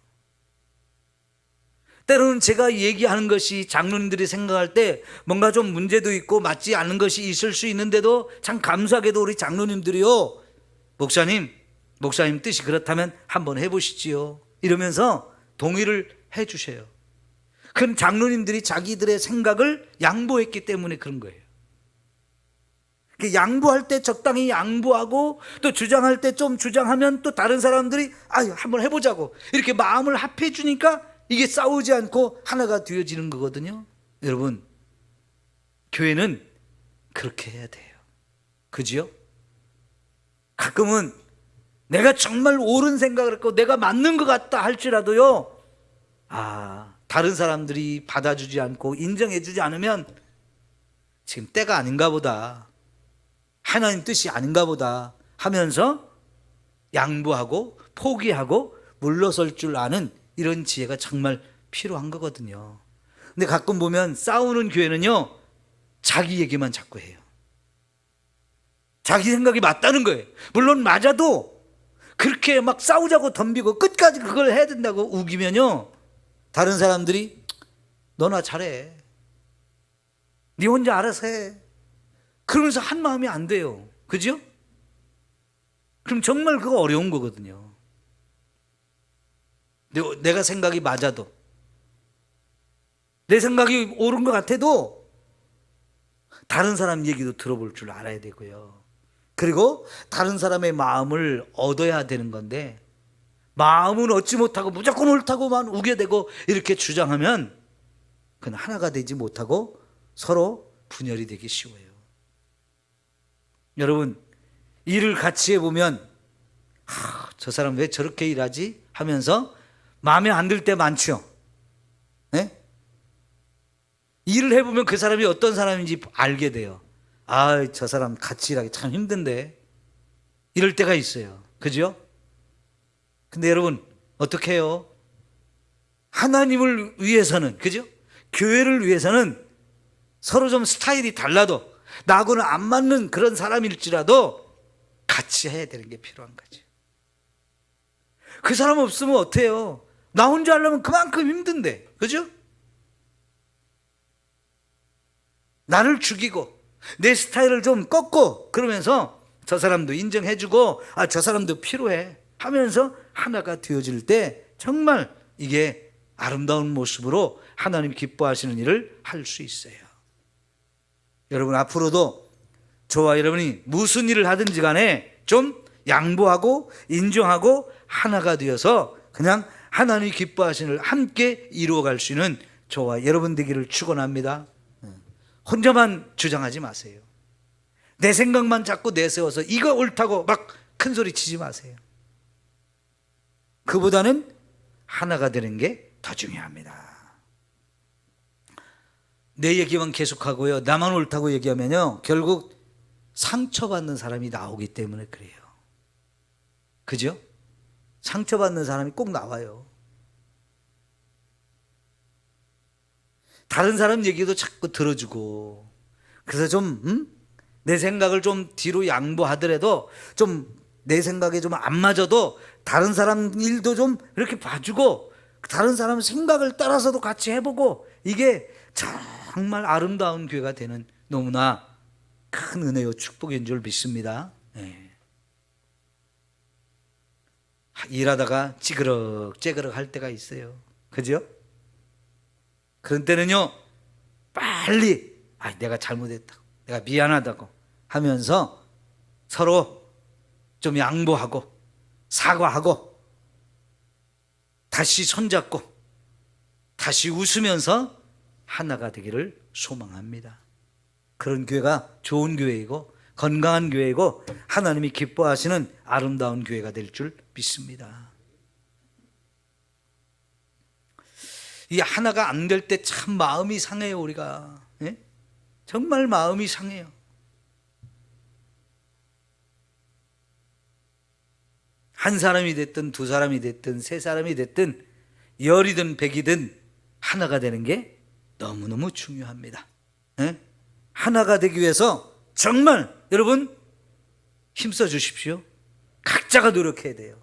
때로는 제가 얘기하는 것이 장로님들이 생각할 때 뭔가 좀 문제도 있고 맞지 않는 것이 있을 수 있는데도 참 감사하게도 우리 장로님들이요, 목사님 뜻이 그렇다면 한번 해보시지요 이러면서 동의를 해 주셔요. 그건 장로님들이 자기들의 생각을 양보했기 때문에 그런 거예요. 양보할 때 적당히 양보하고 또 주장할 때 좀 주장하면 또 다른 사람들이 한번 해보자고 이렇게 마음을 합해 주니까 이게 싸우지 않고 하나가 되어지는 거거든요. 여러분, 교회는 그렇게 해야 돼요. 그지요? 가끔은 내가 정말 옳은 생각을 했고 내가 맞는 것 같다 할지라도요, 다른 사람들이 받아주지 않고 인정해주지 않으면 지금 때가 아닌가 보다, 하나님 뜻이 아닌가 보다 하면서 양보하고 포기하고 물러설 줄 아는 이런 지혜가 정말 필요한 거거든요. 근데 가끔 보면 싸우는 교회는요 자기 얘기만 자꾸 해요. 자기 생각이 맞다는 거예요. 물론 맞아도 그렇게 막 싸우자고 덤비고 끝까지 그걸 해야 된다고 우기면요 다른 사람들이 너나 잘해, 네 혼자 알아서 해, 그러면서 한 마음이 안 돼요. 그죠? 그럼 정말 그거 어려운 거거든요. 내가 생각이 맞아도, 내 생각이 옳은 것 같아도 다른 사람 얘기도 들어볼 줄 알아야 되고요. 그리고 다른 사람의 마음을 얻어야 되는 건데 마음은 얻지 못하고 무조건 옳다고만 우겨대고 이렇게 주장하면 그건 하나가 되지 못하고 서로 분열이 되기 쉬워요. 여러분, 일을 같이 해보면 저 사람 왜 저렇게 일하지? 하면서 마음에 안 들 때 많죠. 네? 일을 해보면 그 사람이 어떤 사람인지 알게 돼요. 저 사람 같이 일하기 참 힘든데 이럴 때가 있어요. 그죠? 근데 여러분 어떻게 해요? 하나님을 위해서는, 그죠? 교회를 위해서는 서로 좀 스타일이 달라도 나하고는 안 맞는 그런 사람일지라도 같이 해야 되는 게 필요한 거죠. 그 사람 없으면 어때요? 나 혼자 하려면 그만큼 힘든데, 그죠? 나를 죽이고 내 스타일을 좀 꺾고 그러면서 저 사람도 인정해주고 저 사람도 필요해 하면서 하나가 되어질 때 정말 이게 아름다운 모습으로 하나님 기뻐하시는 일을 할 수 있어요. 여러분 앞으로도 저와 여러분이 무슨 일을 하든지 간에 좀 양보하고 인정하고 하나가 되어서 그냥 하나님이 기뻐하시는 일을 함께 이루어갈 수 있는 저와 여러분 되기를 축원합니다. 혼자만 주장하지 마세요. 내 생각만 자꾸 내세워서 이거 옳다고 막 큰 소리 치지 마세요. 그보다는 하나가 되는 게 더 중요합니다. 내 얘기만 계속하고요, 나만 옳다고 얘기하면요 결국 상처받는 사람이 나오기 때문에 그래요. 그죠? 상처받는 사람이 꼭 나와요. 다른 사람 얘기도 자꾸 들어주고, 그래서 좀 내 생각을 좀 뒤로 양보하더라도 좀 내 생각에 좀 안 맞아도 다른 사람 일도 좀 이렇게 봐주고 다른 사람 생각을 따라서도 같이 해보고, 이게 정말 아름다운 교회가 되는 너무나 큰 은혜요 축복인 줄 믿습니다. 네. 일하다가 찌그럭 할 때가 있어요. 그죠? 그런 때는요 빨리 내가 잘못했다고, 내가 미안하다고 하면서 서로 좀 양보하고 사과하고 다시 손잡고 다시 웃으면서 하나가 되기를 소망합니다. 그런 교회가 좋은 교회이고 건강한 교회이고 하나님이 기뻐하시는 아름다운 교회가 될 줄 믿습니다. 이 하나가 안 될 때 참 마음이 상해요. 우리가 정말 마음이 상해요. 한 사람이 됐든 두 사람이 됐든 세 사람이 됐든 열이든 백이든 하나가 되는 게 너무너무 중요합니다. 하나가 되기 위해서 정말 여러분 힘써 주십시오. 각자가 노력해야 돼요.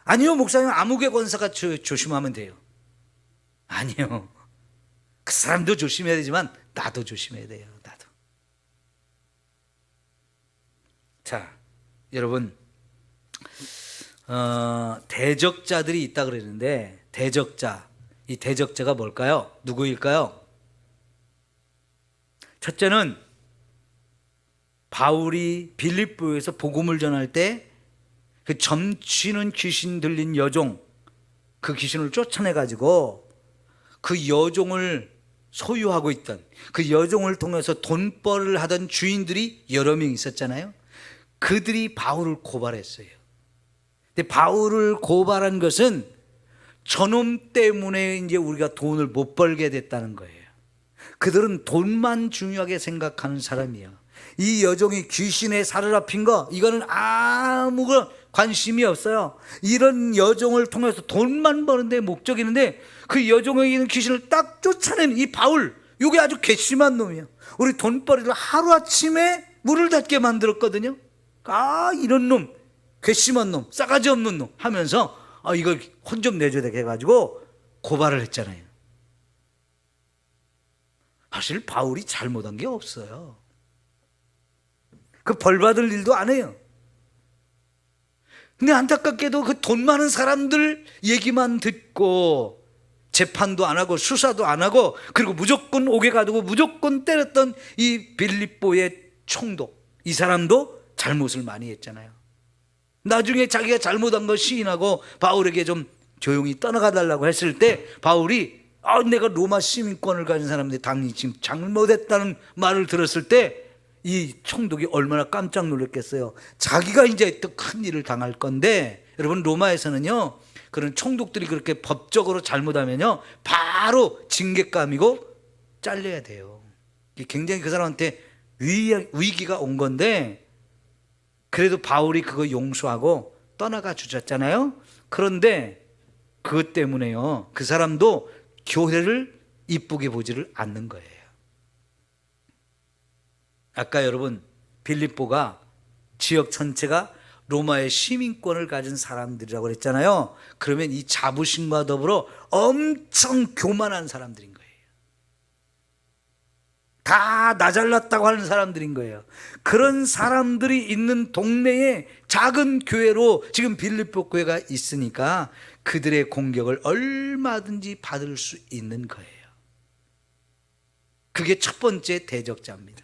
아니요 목사님 아무개 권사가 조심하면 돼요. 아니요, 그 사람도 조심해야 되지만 나도 조심해야 돼요. 나도. 자, 여러분 대적자들이 있다 그랬는데 대적자, 이 대적자가 뭘까요? 누구일까요? 첫째는 바울이 빌립보에서 복음을 전할 때 그 점치는 귀신 들린 여종, 그 귀신을 쫓아내 가지고 그 여종을 소유하고 있던, 그 여종을 통해서 돈벌이를 하던 주인들이 여러 명 있었잖아요. 그들이 바울을 고발했어요. 근데 바울을 고발한 것은 저놈 때문에 이제 우리가 돈을 못 벌게 됐다는 거예요. 그들은 돈만 중요하게 생각하는 사람이에요. 이 여종이 귀신에 사로잡힌 거, 이거는 아무 관심이 없어요. 이런 여종을 통해서 돈만 버는 데 목적이 있는데 그 여종에 있는 귀신을 딱 쫓아낸 이 바울, 이게 아주 괘씸한 놈이에요. 우리 돈벌이를 하루아침에 물을 닫게 만들었거든요. 이런 놈, 괘씸한 놈, 싸가지 없는 놈 하면서 이거 혼 좀 내줘야 되게 해가지고 고발을 했잖아요. 사실 바울이 잘못한 게 없어요. 그 벌 받을 일도 안 해요. 근데 안타깝게도 그 돈 많은 사람들 얘기만 듣고 재판도 안 하고 수사도 안 하고, 그리고 무조건 옥에 가두고 무조건 때렸던 이 빌립보의 총독, 이 사람도 잘못을 많이 했잖아요. 나중에 자기가 잘못한 거 시인하고 바울에게 좀 조용히 떠나가 달라고 했을 때 바울이 내가 로마 시민권을 가진 사람인데 당연히 지금 잘못했다는 말을 들었을 때 이 총독이 얼마나 깜짝 놀랐겠어요. 자기가 이제 또 큰 일을 당할 건데, 여러분 로마에서는요 그런 총독들이 그렇게 법적으로 잘못하면요 바로 징계감이고 잘려야 돼요. 굉장히 그 사람한테 위기가 온 건데, 그래도 바울이 그거 용서하고 떠나가 주셨잖아요. 그런데 그것 때문에요 그 사람도 교회를 이쁘게 보지를 않는 거예요. 아까 여러분 빌립보가 지역 전체가 로마의 시민권을 가진 사람들이라고 그랬잖아요. 그러면 이 자부심과 더불어 엄청 교만한 사람들인 거예요. 다 나 잘났다고 하는 사람들인 거예요. 그런 사람들이 있는 동네에 작은 교회로 지금 빌립보 교회가 있으니까 그들의 공격을 얼마든지 받을 수 있는 거예요. 그게 첫 번째 대적자입니다.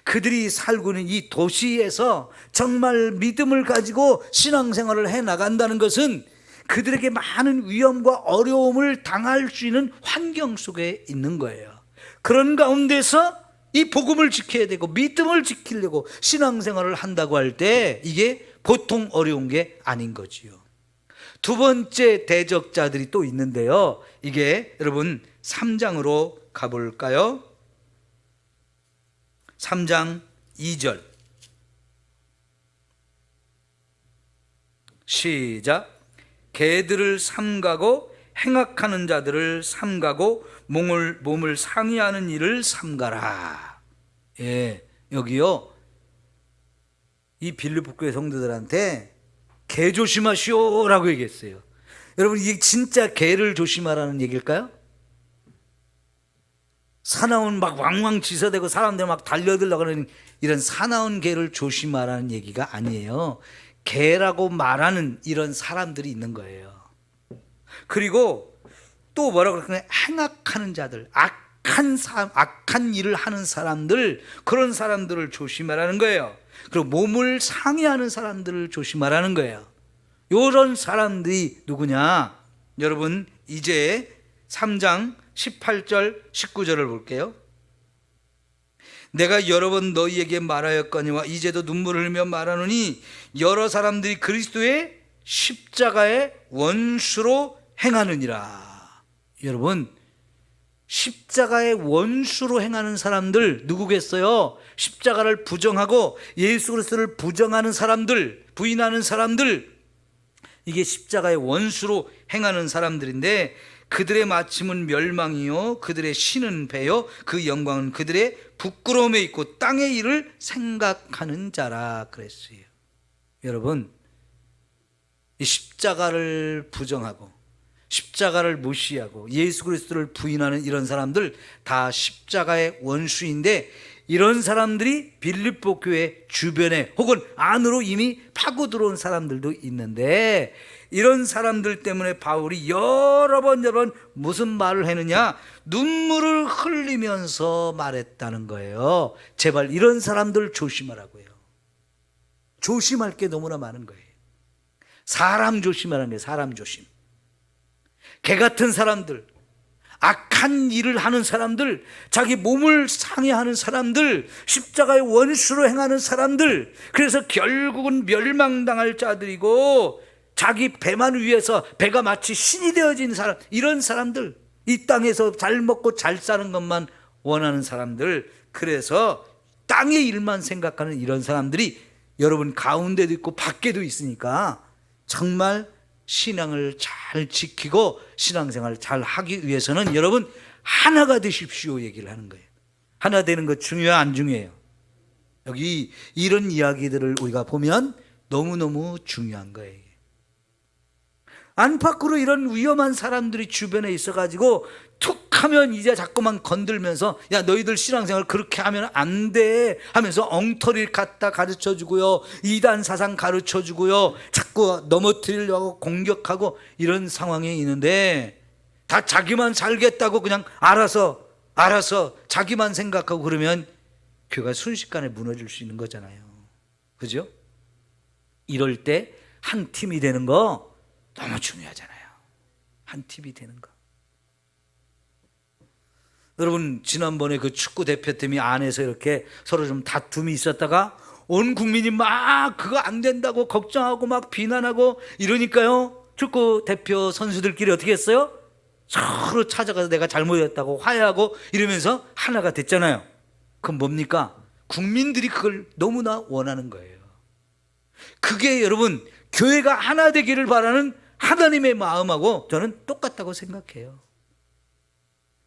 그들이 살고 있는 이 도시에서 정말 믿음을 가지고 신앙생활을 해나간다는 것은 그들에게 많은 위험과 어려움을 당할 수 있는 환경 속에 있는 거예요. 그런 가운데서 이 복음을 지켜야 되고 믿음을 지키려고 신앙생활을 한다고 할 때 이게 보통 어려운 게 아닌 거지요. 두 번째 대적자들이 또 있는데요, 이게 여러분 3장으로 가볼까요? 3장 2절 시작. 개들을 삼가고 행악하는 자들을 삼가고 몸을 상해하는 일을 삼가라. 예, 여기요 이 빌립보 교회 성도들한테 개 조심하시오라고 얘기했어요. 여러분 이게 진짜 개를 조심하라는 얘기일까요? 사나운 막 왕왕 지서대고 사람들 막 달려들려고 하는 이런 사나운 개를 조심하라는 얘기가 아니에요. 개라고 말하는 이런 사람들이 있는 거예요. 그리고 또 뭐라고 그러냐, 행악하는 자들, 악한 일을 하는 사람들, 그런 사람들을 조심하라는 거예요. 그리고 몸을 상해하는 사람들을 조심하라는 거예요. 이런 사람들이 누구냐? 여러분 이제 3장 18절 19절을 볼게요. 내가 여러 번 너희에게 말하였거니와 이제도 눈물을 흘리며 말하노니 여러 사람들이 그리스도의 십자가의 원수로 행하느니라. 여러분 십자가의 원수로 행하는 사람들 누구겠어요? 십자가를 부정하고 예수 그리스도를 부정하는 사람들, 부인하는 사람들, 이게 십자가의 원수로 행하는 사람들인데 그들의 마침은 멸망이요 그들의 신은 배요 그 영광은 그들의 부끄러움에 있고 땅의 일을 생각하는 자라 그랬어요. 여러분 이 십자가를 부정하고 십자가를 무시하고 예수 그리스도를 부인하는 이런 사람들 다 십자가의 원수인데, 이런 사람들이 빌립보 교회 주변에 혹은 안으로 이미 파고 들어온 사람들도 있는데, 이런 사람들 때문에 바울이 여러 번 무슨 말을 했느냐, 눈물을 흘리면서 말했다는 거예요. 제발 이런 사람들 조심하라고요. 조심할 게 너무나 많은 거예요. 사람 조심하라는 거예요. 사람 조심. 개 같은 사람들, 악한 일을 하는 사람들, 자기 몸을 상해하는 사람들, 십자가의 원수로 행하는 사람들, 그래서 결국은 멸망당할 자들이고 자기 배만 위해서 배가 마치 신이 되어진 사람, 이런 사람들, 이 땅에서 잘 먹고 잘 사는 것만 원하는 사람들, 그래서 땅의 일만 생각하는 이런 사람들이 여러분 가운데도 있고 밖에도 있으니까 정말 신앙을 잘 지키고 신앙생활을 잘 하기 위해서는 여러분 하나가 되십시오 얘기를 하는 거예요. 하나 되는 거 중요해요, 안 중요해요? 여기 이런 이야기들을 우리가 보면 너무너무 중요한 거예요. 안팎으로 이런 위험한 사람들이 주변에 있어가지고 툭 하면 이제 자꾸만 건들면서 야 너희들 신앙생활 그렇게 하면 안 돼 하면서 엉터리를 갖다 가르쳐주고요, 이단 사상 가르쳐주고요, 자꾸 넘어뜨리려고 하고 공격하고 이런 상황에 있는데, 다 자기만 살겠다고 그냥 알아서 자기만 생각하고 그러면 교회가 순식간에 무너질 수 있는 거잖아요. 그죠? 이럴 때 한 팀이 되는 거 너무 중요하잖아요. 한 팀이 되는 거. 여러분, 지난번에 그 축구 대표팀이 안에서 이렇게 서로 좀 다툼이 있었다가 온 국민이 막 그거 안 된다고 걱정하고 막 비난하고 이러니까요, 축구 대표 선수들끼리 어떻게 했어요? 서로 찾아가서 내가 잘못했다고 화해하고 이러면서 하나가 됐잖아요. 그럼 뭡니까? 국민들이 그걸 너무나 원하는 거예요. 그게 여러분, 교회가 하나 되기를 바라는 하나님의 마음하고 저는 똑같다고 생각해요.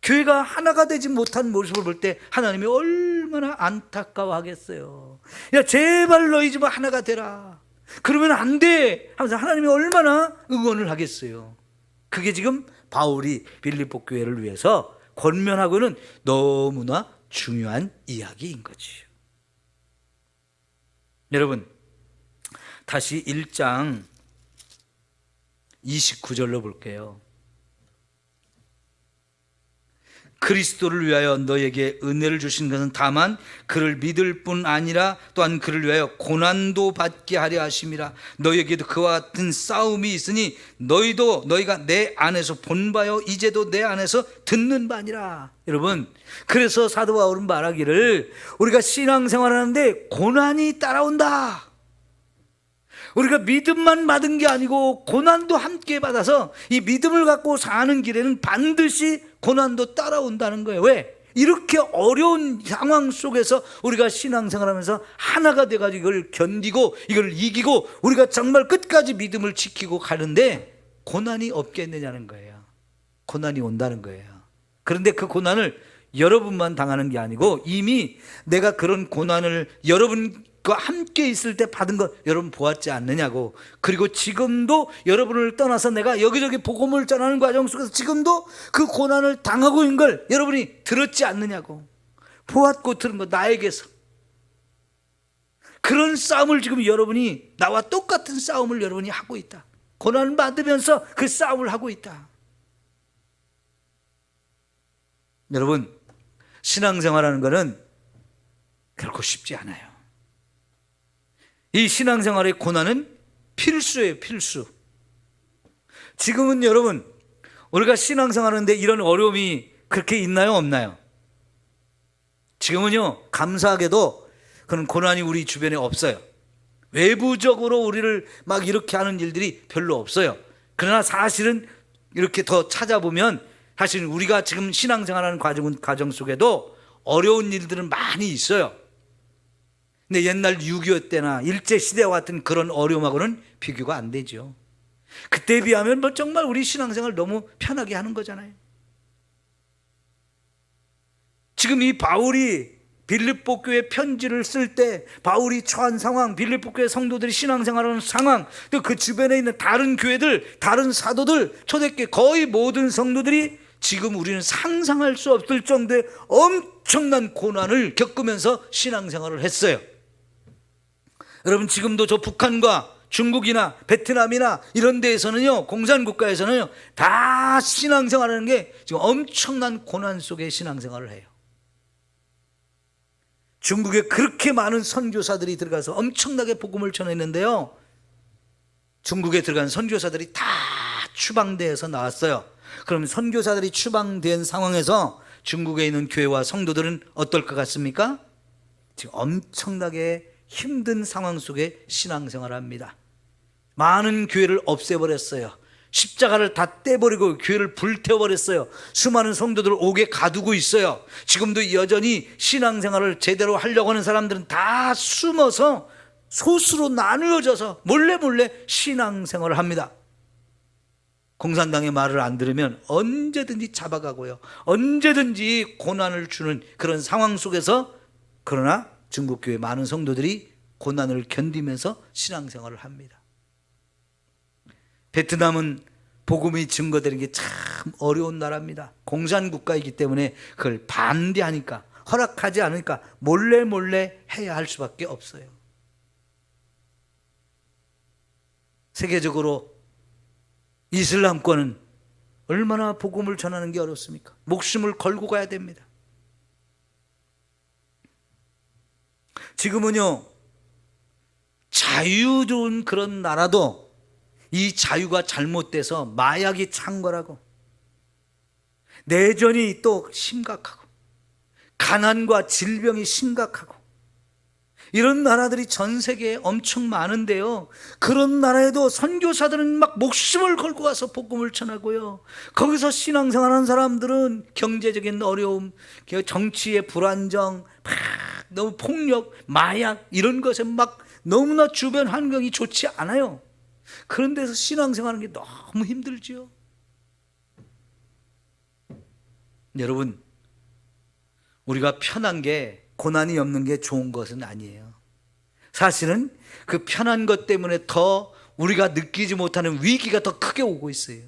교회가 하나가 되지 못한 모습을 볼 때 하나님이 얼마나 안타까워하겠어요. 야, 제발 너희 집 하나가 되라. 그러면 안 돼 하면서 하나님이 얼마나 응원을 하겠어요. 그게 지금 바울이 빌립보 교회를 위해서 권면하고는 너무나 중요한 이야기인 거지요. 여러분, 다시 1장 29절로 볼게요. 그리스도를 위하여 너에게 은혜를 주신 것은 다만 그를 믿을 뿐 아니라 또한 그를 위하여 고난도 받게 하려 하심이라. 너에게도 그와 같은 싸움이 있으니 너희가 내 안에서 본 바요 이제도 내 안에서 듣는 바니라. 여러분, 그래서 사도 바울은 말하기를 우리가 신앙생활하는데 고난이 따라온다. 우리가 믿음만 받은 게 아니고 고난도 함께 받아서 이 믿음을 갖고 사는 길에는 반드시 고난도 따라온다는 거예요. 왜? 이렇게 어려운 상황 속에서 우리가 신앙생활하면서 하나가 돼가지고 이걸 견디고 이걸 이기고 우리가 정말 끝까지 믿음을 지키고 가는데 고난이 없겠느냐는 거예요. 고난이 온다는 거예요. 그런데 그 고난을 여러분만 당하는 게 아니고 이미 내가 그런 고난을 여러분과 함께 있을 때 받은 것 여러분 보았지 않느냐고. 그리고 지금도 여러분을 떠나서 내가 여기저기 복음을 전하는 과정 속에서 지금도 그 고난을 당하고 있는 걸 여러분이 들었지 않느냐고. 보았고 들은 거 나에게서. 그런 싸움을 지금 여러분이 나와 똑같은 싸움을 여러분이 하고 있다. 고난을 받으면서 그 싸움을 하고 있다. 여러분, 신앙생활하는 것은 결코 쉽지 않아요. 이 신앙생활의 고난은 필수예요, 필수. 지금은 여러분, 우리가 신앙생활하는데 이런 어려움이 그렇게 있나요, 없나요? 지금은요, 감사하게도 그런 고난이 우리 주변에 없어요. 외부적으로 우리를 막 이렇게 하는 일들이 별로 없어요. 그러나 사실은 이렇게 더 찾아보면 사실 우리가 지금 신앙생활하는 과정 속에도 어려운 일들은 많이 있어요. 근데 옛날 6.25 때나 일제시대와 같은 그런 어려움하고는 비교가 안 되죠. 그때에 비하면 뭐 정말 우리 신앙생활 너무 편하게 하는 거잖아요. 지금 이 바울이 빌립보 교회 편지를 쓸 때 바울이 처한 상황, 빌립보 교회 성도들이 신앙생활하는 상황, 또 그 주변에 있는 다른 교회들, 다른 사도들, 초대교회 거의 모든 성도들이 지금 우리는 상상할 수 없을 정도의 엄청난 고난을 겪으면서 신앙생활을 했어요. 여러분, 지금도 저 북한과 중국이나 베트남이나 이런 데에서는요, 공산국가에서는요, 다 신앙생활하는 게 지금 엄청난 고난 속에 신앙생활을 해요. 중국에 그렇게 많은 선교사들이 들어가서 엄청나게 복음을 전했는데요, 중국에 들어간 선교사들이 다 추방돼서 나왔어요. 그럼 선교사들이 추방된 상황에서 중국에 있는 교회와 성도들은 어떨 것 같습니까? 지금 엄청나게 힘든 상황 속에 신앙생활을 합니다. 많은 교회를 없애버렸어요. 십자가를 다 떼버리고 교회를 불태워버렸어요. 수많은 성도들을 옥에 가두고 있어요. 지금도 여전히 신앙생활을 제대로 하려고 하는 사람들은 다 숨어서 소수로 나누어져서 몰래 신앙생활을 합니다. 공산당의 말을 안 들으면 언제든지 잡아가고요, 언제든지 고난을 주는 그런 상황 속에서, 그러나 중국교회 많은 성도들이 고난을 견디면서 신앙생활을 합니다. 베트남은 복음이 증거되는 게 참 어려운 나라입니다. 공산국가이기 때문에 그걸 반대하니까, 허락하지 않으니까 몰래 해야 할 수밖에 없어요. 세계적으로 이슬람권은 얼마나 복음을 전하는 게 어렵습니까? 목숨을 걸고 가야 됩니다. 지금은요, 자유로운 그런 나라도 이 자유가 잘못돼서 마약이 창궐하고 내전이 또 심각하고 가난과 질병이 심각하고 이런 나라들이 전 세계에 엄청 많은데요, 그런 나라에도 선교사들은 막 목숨을 걸고 가서 복음을 전하고요, 거기서 신앙생활하는 사람들은 경제적인 어려움, 정치의 불안정, 막 너무 폭력, 마약 이런 것에 막 너무나 주변 환경이 좋지 않아요. 그런 데서 신앙생활하는 게 너무 힘들지요. 여러분, 우리가 편한 게, 고난이 없는 게 좋은 것은 아니에요. 사실은 그 편한 것 때문에 더 우리가 느끼지 못하는 위기가 더 크게 오고 있어요.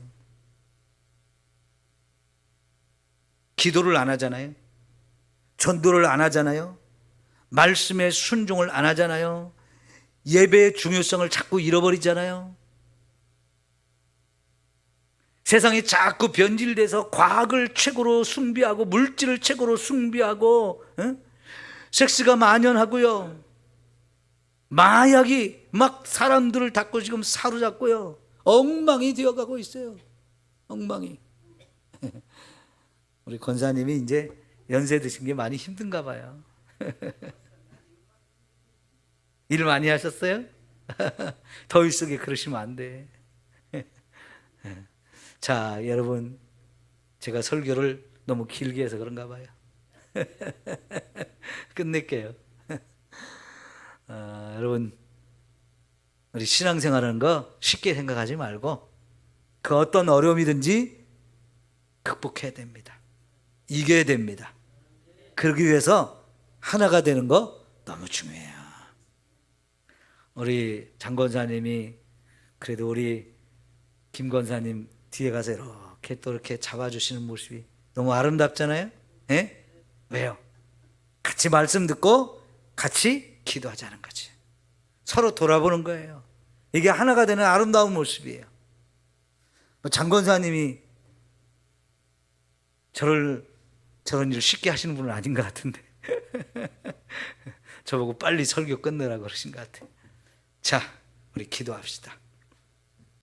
기도를 안 하잖아요. 전도를 안 하잖아요. 말씀의 순종을 안 하잖아요. 예배의 중요성을 자꾸 잃어버리잖아요. 세상이 자꾸 변질돼서 과학을 최고로 숭배하고 물질을 최고로 숭배하고, 섹스가 만연하고요, 마약이 막 사람들을 닫고 지금 사로잡고요, 엉망이 되어가고 있어요. 엉망이. 우리 권사님이 이제 연세 드신 게 많이 힘든가 봐요. 일 많이 하셨어요? 더위 속에 그러시면 안 돼. 자, 여러분, 제가 설교를 너무 길게 해서 그런가 봐요. 끝낼게요. 여러분, 우리 신앙생활하는 거 쉽게 생각하지 말고 그 어떤 어려움이든지 극복해야 됩니다. 이겨야 됩니다. 그러기 위해서 하나가 되는 거 너무 중요해요. 우리 장권사님이 그래도 우리 김권사님 뒤에 가서 이렇게 또 이렇게 잡아주시는 모습이 너무 아름답잖아요. 예? 왜요? 같이 말씀 듣고 같이 기도하자는 거지. 서로 돌아보는 거예요. 이게 하나가 되는 아름다운 모습이에요. 장권사님이 저런 일을 쉽게 하시는 분은 아닌 것 같은데 저보고 빨리 설교 끝내라고 그러신 것 같아요. 자, 우리 기도합시다.